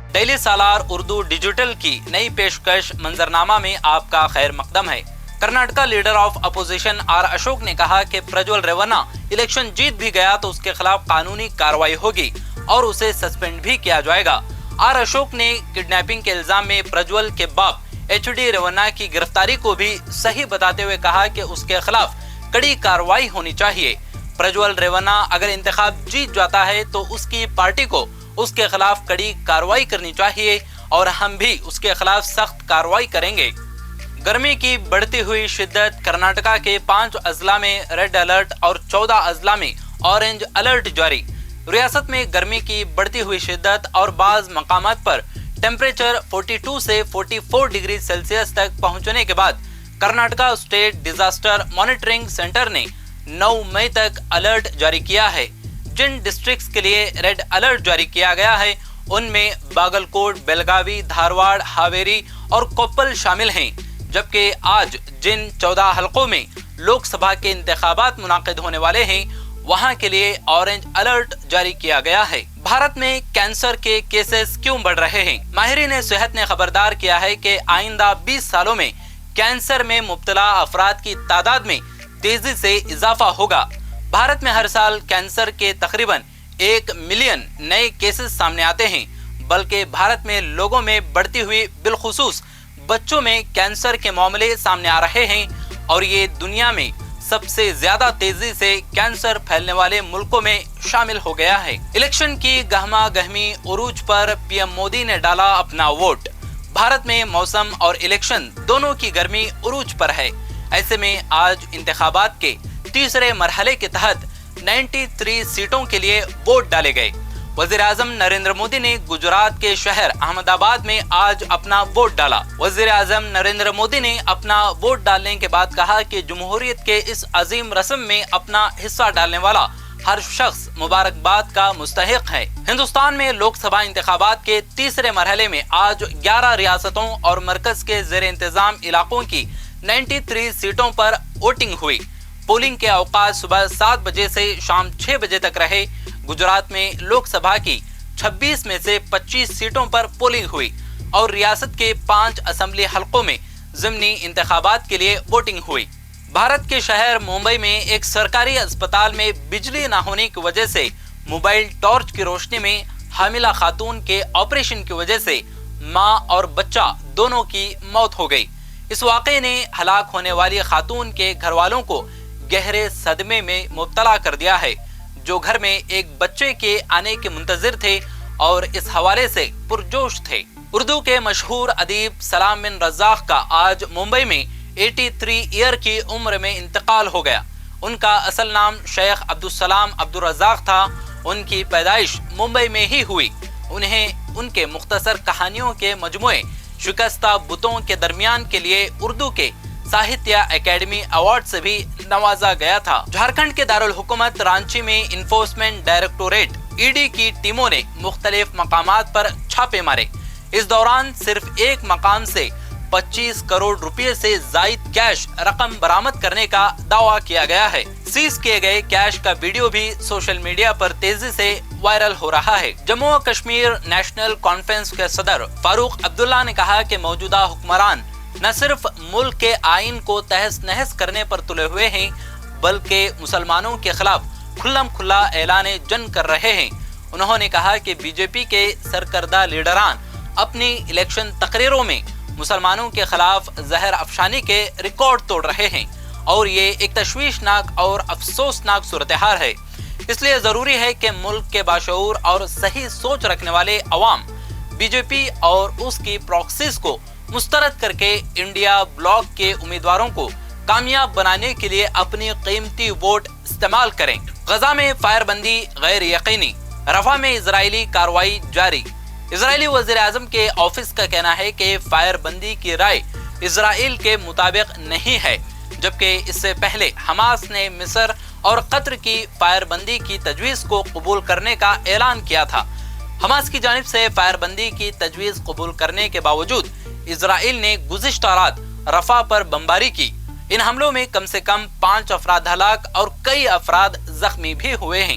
Daily सालार Urdu digital की नई पेशकश मंजरनामा में आपका खैर मकदम है। Karnataka leader of opposition R Ashok ने कहा कि प्रज्वल रेवन्ना इलेक्शन जीत भी गया तो उसके खिलाफ कानूनी कार्रवाई होगी और उसे सस्पेंड भी किया जाएगा। आर अशोक ने किडनैपिंग के इल्जाम में प्रज्वल के बाप एचडी रेवन्ना की गिरफ्तारी को भी सही बताते हुए कहा कि उसके खिलाफ कड़ी कार्रवाई होनी चाहिए। प्रज्वल रेवन्ना अगर इंतखाब जीत जाता है तो उसकी पार्टी को उसके खिलाफ कड़ी कार्रवाई करनी चाहिए और हम भी उसके खिलाफ सख्त कार्रवाई करेंगे। गर्मी की बढ़ती हुई शिद्दत, कर्नाटका के 5 अजला में रेड अलर्ट और 14 अजला में ऑरेंज अलर्ट जारी। रियासत में गर्मी की बढ़ती हुई शिद्दत और बाज मकामात पर टेम्परेचर 42 से 44 डिग्री सेल्सियस तक पहुंचने के बाद Karnataka state disaster monitoring centre ने 9 मई तक अलर्ट जारी किया है। जिन डिस्ट्रिक्ट्स के लिए रेड अलर्ट जारी किया गया है उनमें बागलकोट, बेलगावी, धारवाड़, हावेरी और कोप्पल शामिल हैं, जबकि आज जिन 14 हलकों में लोकसभा के इंतखाबात मुनाकिद होने वाले हैं वहां के लिए ऑरेंज अलर्ट जारी किया गया है। भारत में कैंसर के केसेस क्यों बढ़ रहे हैं? माहिरीन सेहत ने खबरदार किया है कि आइंदा 20 सालों में कैंसर में मुब्तला अफराद की तादाद में तेजी से इजाफा होगा। भारत में हर साल कैंसर के तकरीबन 1 मिलियन नए केसेस सामने आते हैं, बल्कि भारत में लोगों में बढ़ती हुई बिलखुसूस बच्चों में कैंसर के मामले सामने आ रहे हैं और ये दुनिया में सबसे ज्यादा तेजी से कैंसर फैलने वाले मुल्कों में शामिल हो गया है। इलेक्शन की गहमा गहमी उरूज पर पीएम मोदी ने डाला अपना वोट। भारत में मौसम और इलेक्शन दोनों की गर्मी उरूज पर है। ऐसे में आज इंतखाबात के तीसरे मरहले के तहत 93 सीटों के लिए वोट डाले गए। वजीर आजम नरेंद्र मोदी ने गुजरात के शहर अहमदाबाद में आज अपना वोट डाला। वजीर आजम नरेंद्र मोदी ने अपना वोट डालने के बाद कहा कि जमहूरियत के इस अजीम रस्म में अपना हिस्सा डालने वाला हर शख्स मुबारकबाद का मुस्तहिक है। हिंदुस्तान में लोकसभा इंतखाबात के तीसरे मरहले में आज 11 रियासतों और मरकज के जेर इंतजाम इलाकों की 93 सीटों पर वोटिंग हुई। पोलिंग के अवकाश सुबह 7 बजे से शाम 6 बजे तक रहे। गुजरात में लोकसभा की 26 में से 25 सीटों पर पोलिंग हुई और रियासत के 5 असेंबली हलकों में ज़िमनी इंतखाबात के लिए वोटिंग हुई। भारत के शहर मुंबई में एक सरकारी अस्पताल में बिजली न होने की वजह से मोबाइल टॉर्च की रोशनी में हामिला खातून के ऑपरेशन की वजह से मां और बच्चा दोनों की मौत हो गई। इस वाक़े ने हलाक होने वाली खातून के घर वालों को गहरे सदमे में मुब्तला कर दिया है, जो घर में एक बच्चे के आने के मुंतजिर थे और इस हवाले से पुरजोश थे। उर्दू के मशहूर अदीब सलाम बिन रज़्ज़ाक़ का आज मुंबई में 83 ईयर की उम्र में इंतकाल हो गया। उनका असल नाम शेख अब्दुस्सलाम अब्दुर रज़्ज़ाक़ था। उनकी पैदाइश मुंबई में ही हुई। उन्हें उनके मुख्तसर कहानियों के मजमुए शिकस्ता बुतों के दरमियान के लिए उर्दू के साहित्य अकेडमी अवार्ड से भी नवाजा गया था। झारखंड के दारुल हुकूमत रांची में इन्फोर्समेंट डायरेक्टोरेट ईडी की टीमों ने मुख्तलिफ मकामात पर छापे मारे। इस दौरान सिर्फ एक मकाम से 25 करोड़ रुपए से जायद कैश रकम बरामद करने का दावा किया गया है। सीज किए गए कैश का वीडियो भी सोशल मीडिया पर तेजी से वायरल हो रहा है। जम्मू और कश्मीर नेशनल कॉन्फ्रेंस के सदर फारूक अब्दुल्ला ने कहा कि मौजूदा हुक्मरान न सिर्फ मुल्क के आइन को तहस नहस करने पर तुले हुए हैं, बल्कि मुसलमानों के खिलाफ खुल्लम खुल्ला ऐलान जंग कर रहे हैं। उन्होंने कहा कि बीजेपी के सरकर्दा लीडरान अपनी इलेक्शन तकरीरों में मुसलमानों के खिलाफ जहर अफशानी के रिकॉर्ड तोड़ रहे हैं और ये एक तशवीशनाक और अफसोसनाक सूरत हाल है। इसलिए जरूरी है कि मुल्क के बाशऊर और सही सोच रखने वाले अवाम बीजेपी और उसकी प्रॉक्सीज को मुस्तरद करके इंडिया ब्लॉक के उम्मीदवारों को कामयाब बनाने के लिए अपनी कीमती वोट इस्तेमाल करें। गजा में फायरबंदी गैर यकीनी, रफा में इजरायली कार्रवाई जारी। इजरायली वजीर आजम के ऑफिस का कहना है कि फायरबंदी की राय इजराइल के मुताबिक नहीं है, जबकि इससे पहले हमास ने मिस्र और कतर की फायरबंदी की तजवीज़ को कबूल करने का ऐलान किया था। हमास की जानिब से फायरबंदी की तजवीज़ कबूल करने के बावजूद इजराइल ने गुज़िश्ता रात रफा पर बमबारी की। इन हमलों में कम से कम 5 अफराद हलाक और कई अफराद जख्मी भी हुए हैं।